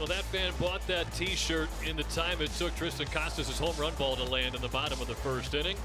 Well, that fan bought that T-shirt in the time it took Tristan Costas' home run ball to land in the bottom of the first inning.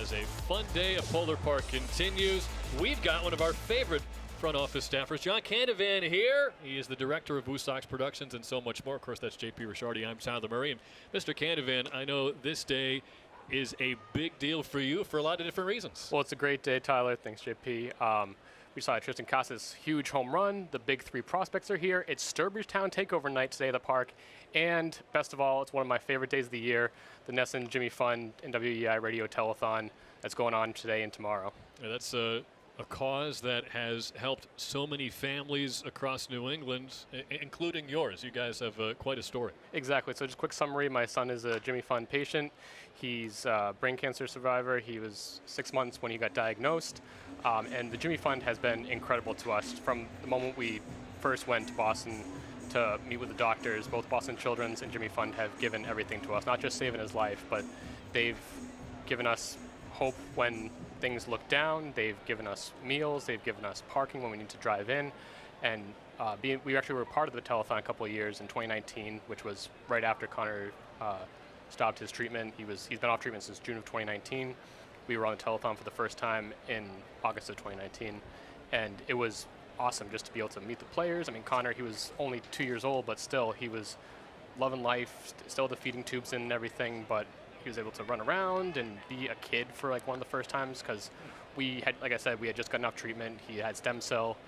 As a fun day at Polar Park continues, we've got one of our favorite front office staffers, John Canavan, here. He is the director of WooSox Productions and so much more. Of course, that's JP Ricciardi. I'm Tyler Murray. And Mr. Canavan, I know this day is a big deal for you for a lot of different reasons. Well, it's a great day, Tyler. Thanks, JP. We saw Tristan Costas' huge home run. The big three prospects are here. It's Sturbridgetown takeover night today at the park. And best of all, it's one of my favorite days of the year, the NESN Jimmy Fund and WEEI Radio Telethon that's going on today and tomorrow. Yeah, that's a cause that has helped so many families across New England, including yours. You guys have quite a story. Exactly. So just a quick summary. My son is a Jimmy Fund patient. He's a brain cancer survivor. He was 6 months when he got diagnosed. And the Jimmy Fund has been incredible to us from the moment we first went to Boston to meet with the doctors. Both Boston Children's and Jimmy Fund have given everything to us, not just saving his life, but they've given us hope when things look down. They've given us meals. They've given us parking when we need to drive in. And we actually were part of the telethon a couple of years in 2019, which was right after Connor stopped his treatment. He's been off treatment since June of 2019. We were on the telethon for the first time in August of 2019. And it was awesome just to be able to meet the players. I mean, Connor, he was only 2 years old, but still, he was loving life, still the feeding tubes and everything, but he was able to run around and be a kid for like one of the first times because we had, like I said, we had just gotten off treatment. He had stem cell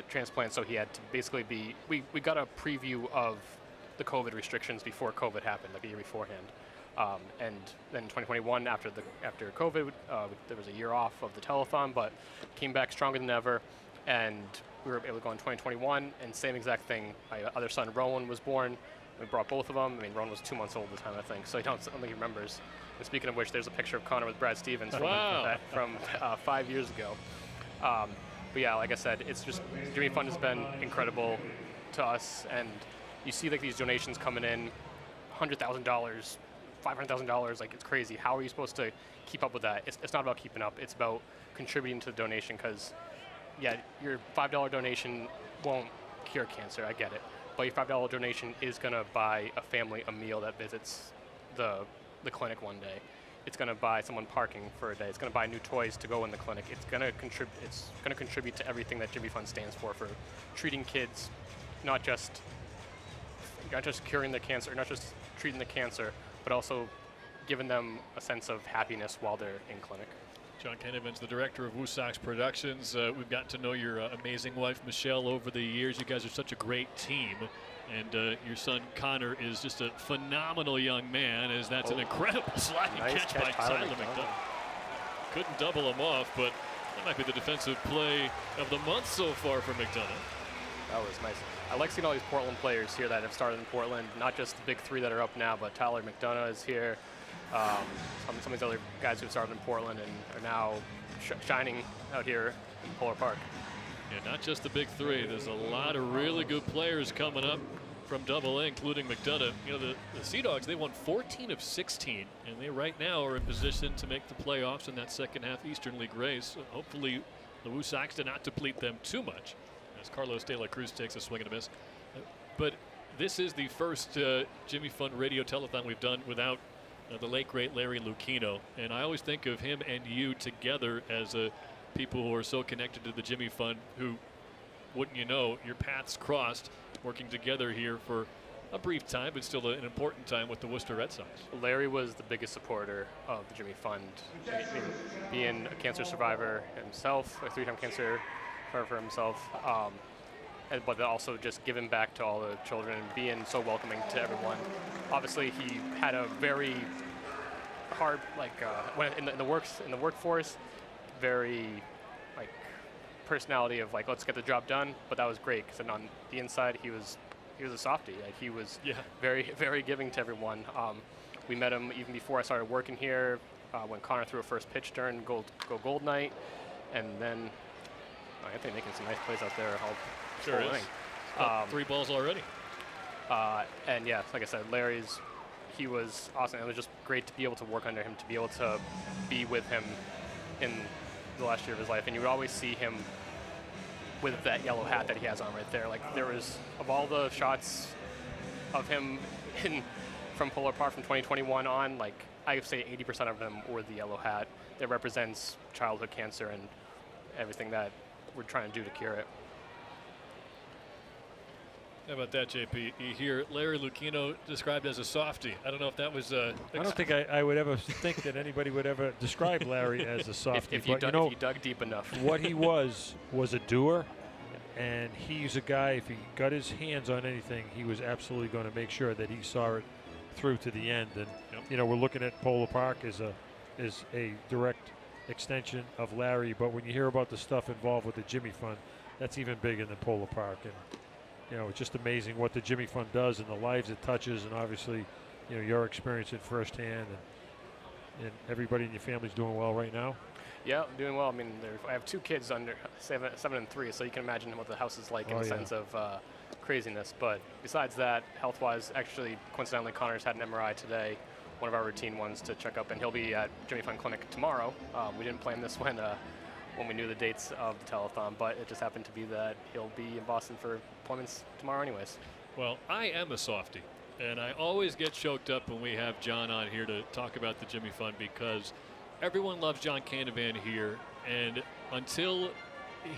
transplant, so he had to basically be, we got a preview of the COVID restrictions before COVID happened, like a year beforehand. And then 2021, after COVID, there was a year off of the telethon, but came back stronger than ever, and we were able to go in 2021, and same exact thing. My other son, Rowan, was born. We brought both of them. I mean, Rowan was 2 months old at the time, I think, so I don't think he remembers. And speaking of which, there's a picture of Connor with Brad Stevens from 5 years ago. But yeah, like I said, it's just, Jimmy Fund has been incredible to us, and you see like these donations coming in, $100,000, $500,000, like it's crazy. How are you supposed to keep up with that? It's not about keeping up, it's about contributing to the donation, because yeah, your $5 donation won't cure cancer, I get it. But your $5 donation is going to buy a family a meal that visits the clinic one day. It's going to buy someone parking for a day. It's going to buy new toys to go in the clinic. It's going to contribute to everything that Jimmy Fund stands for treating kids, not just curing the cancer, not just treating the cancer, but also giving them a sense of happiness while they're in clinic. John Canavan's the director of WooSox Productions. We've gotten to know your amazing wife, Michelle, over the years. You guys are such a great team. And your son, Connor, is just a phenomenal young man, as that's an incredible sliding catch by Tyler McDonough. Couldn't double him off, but that might be the defensive play of the month so far for McDonough. That was nice. I like seeing all these Portland players here that have started in Portland, not just the big three that are up now, but Tyler McDonough is here. Some of these other guys who started in Portland and are now shining out here in Polar Park. Yeah, not just the big three. There's a lot of really good players coming up from Double-A, including McDonough. You know, the Sea Dogs, they won 14 of 16, and they right now are in position to make the playoffs in that second half Eastern League race. So hopefully the WooSox do not deplete them too much as Carlos De La Cruz takes a swing and a miss. But this is the first Jimmy Fund radio telethon we've done without the late, great Larry Lucchino. And I always think of him and you together as people who are so connected to the Jimmy Fund, who, wouldn't you know, your paths crossed working together here for a brief time, but still an important time with the Worcester Red Sox. Larry was the biggest supporter of the Jimmy Fund. I mean, being a cancer survivor himself, a three-time cancer survivor himself, but also just giving back to all the children and being so welcoming to everyone. Obviously, he had a very hard, when in the workforce, very personality of let's get the job done. But that was great because on the inside he was a softie. He was very, very giving to everyone. We met him even before I started working here when Connor threw a first pitch during Go Gold night, and then Anthony making some nice plays out there. Sure is. 3 balls already. And yeah, like I said, he was awesome. It was just great to be able to work under him, to be able to be with him in the last year of his life. And you would always see him with that yellow hat that he has on right there. There was, of all the shots of him from Polar Park from 2021 on, like I would say 80% of them wore the yellow hat that represents childhood cancer and everything that we're trying to do to cure it. How about that, JP? You hear Larry Lucchino described as a softie. I don't know if that was I don't think I would ever think that anybody would ever describe Larry as a softie. If you dug deep enough. What he was a doer, and he's a guy, if he got his hands on anything, he was absolutely going to make sure that he saw it through to the end. And you know, we're looking at Polar Park as a direct extension of Larry, but when you hear about the stuff involved with the Jimmy Fund, that's even bigger than Polar Park. And you know, it's just amazing what the Jimmy Fund does and the lives it touches, and obviously, you know, your experience it firsthand, and everybody in your family's doing well right now. Yeah, I'm doing well. I mean, I have 2 kids under 7 and 3, so you can imagine what the house is like in the sense of craziness. But besides that, health-wise, actually, coincidentally, Connor's had an MRI today, one of our routine ones to check up, and he'll be at Jimmy Fund Clinic tomorrow. We didn't plan this when we knew the dates of the telethon, but it just happened to be that he'll be in Boston for appointments tomorrow anyways. Well, I am a softie, and I always get choked up when we have John on here to talk about the Jimmy Fund, because everyone loves John Canavan here, and until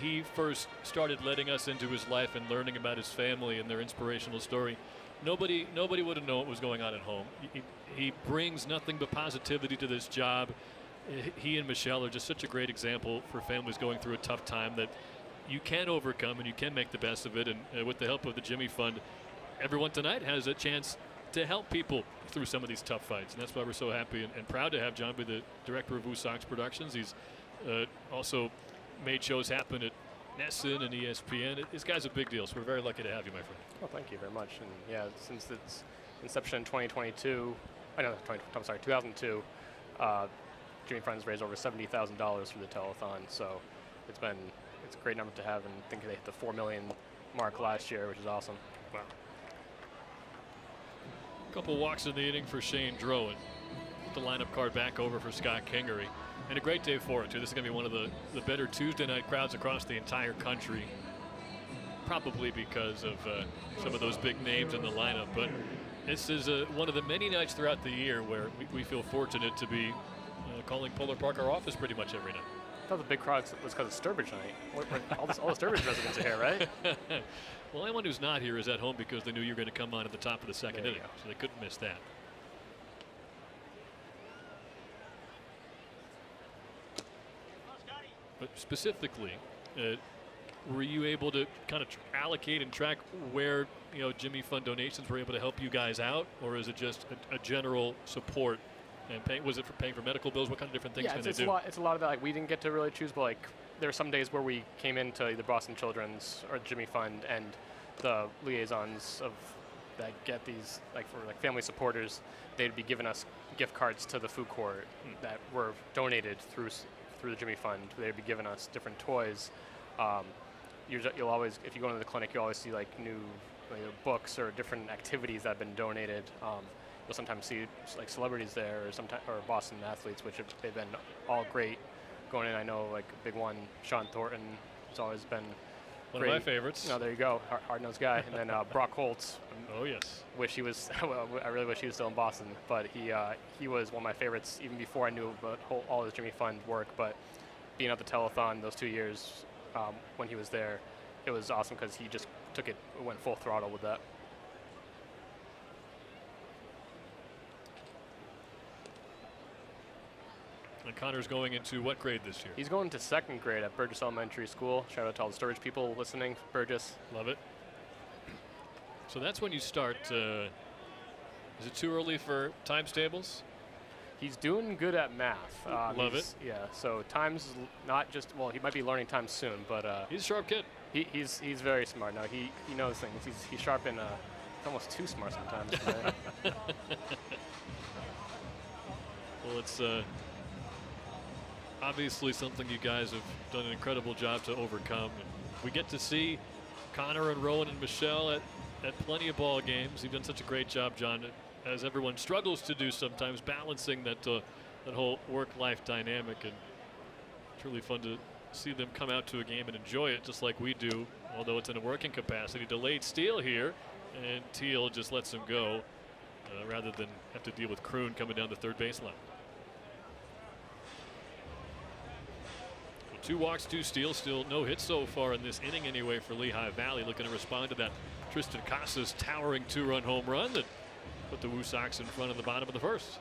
he first started letting us into his life and learning about his family and their inspirational story, nobody would have known what was going on at home. He brings nothing but positivity to this job. He and Michelle are just such a great example for families going through a tough time that you can overcome and you can make the best of it. And with the help of the Jimmy Fund, everyone tonight has a chance to help people through some of these tough fights. And that's why we're so happy and proud to have John be the director of WooSox Productions. He's also made shows happen at NESN and ESPN. This guy's a big deal, so we're very lucky to have you, my friend. Well, thank you very much. And yeah, since its inception in 2002, 2002, Jimmy Fund's raised over $70,000 for the telethon, so it's a great number to have, and I think they hit the 4 million mark last year, which is awesome. Wow. A couple walks in the inning for Shane Drowan. The lineup card back over for Scott Kingery, and a great day for it too. This is going to be one of the better Tuesday night crowds across the entire country, probably because of some of those big names in the lineup. But this is one of the many nights throughout the year where we feel fortunate to be calling Polar Park our office pretty much every night. I thought the big crowd was because of Sturbridge night. All the Sturbridge residents are here, right? Well, anyone who's not here is at home because they knew you were going to come on at the top of the second inning, so they couldn't miss that. But specifically, were you able to kind of allocate and track where Jimmy Fund donations were able to help you guys out, or is it just a general support? And was it for paying for medical bills? What kind of different things can they do? It's a lot of that. Like, we didn't get to really choose, but like there are some days where we came into either Boston Children's or Jimmy Fund, and the liaisons of that get these, like for like family supporters, they'd be giving us gift cards to the food court that were donated through the Jimmy Fund. They'd be giving us different toys. You'll always, if you go into the clinic, you always see like new books or different activities that have been donated. You'll sometimes see like celebrities there, or Boston athletes, which they've been all great going in. I know like a big one, Sean Thornton, has always been one great. of my favorites. No, there you go, hard-nosed guy. And then Brock Holtz. Oh yes. Wish he was. Well, I really wish he was still in Boston, but he was one of my favorites even before I knew about all his Jimmy Fund work. But being at the telethon those 2 years when he was there, it was awesome because he just went full throttle with that. And Connor's going into what grade this year? He's going to 2nd grade at Burgess Elementary School. Shout out to all the Sturbridge people listening. Burgess. Love it. So that's when you start. Is it too early for times tables? He's doing good at math. Love it. Yeah, so times not just, well, he might be learning times soon, but he's a sharp kid. He's very smart. No, he knows things. He's sharp and almost too smart sometimes. Well, it's obviously something you guys have done an incredible job to overcome. And we get to see Connor and Rowan and Michelle at plenty of ball games. You've done such a great job, John, as everyone struggles to do sometimes, balancing that whole work-life dynamic. And it's really fun to see them come out to a game and enjoy it just like we do, although it's in a working capacity. Delayed steal here and Teal just lets him go rather than have to deal with Kroon coming down the third baseline. 2 walks, 2 steals, still no hits so far in this inning anyway for Lehigh Valley, looking to respond to that Tristan Casas towering 2-run home run that put the WooSox in front of the bottom of the first.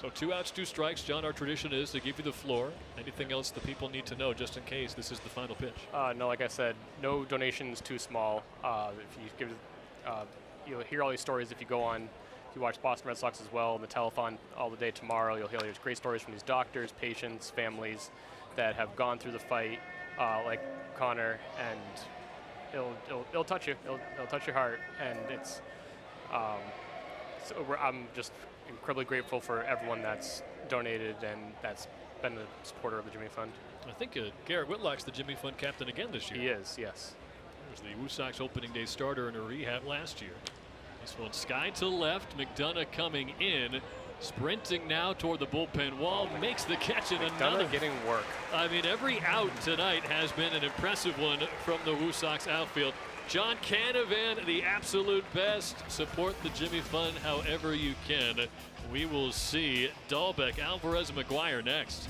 So 2 outs, 2 strikes. John, our tradition is to give you the floor. Anything else the people need to know just in case this is the final pitch? No, like I said, no donations too small. If you give, you'll hear all these stories if you go on. If you watch Boston Red Sox as well, the telethon all the day tomorrow, you'll hear these great stories from these doctors, patients, families that have gone through the fight, like Connor, and it'll touch you. It'll touch your heart, and it's. I'm just incredibly grateful for everyone that's donated and that's been a supporter of the Jimmy Fund. I think Garrett Whitlock's the Jimmy Fund captain again this year. He is, yes. He was the WooSox opening day starter in a rehab last year. This one sky to left. McDonough coming in, sprinting now toward the bullpen wall, makes the catch in another. McDonough getting work. I mean, every out tonight has been an impressive one from the WooSox outfield. John Canavan, the absolute best. Support the Jimmy Fund however you can. We will see Dahlbeck, Alvarez, and McGuire next.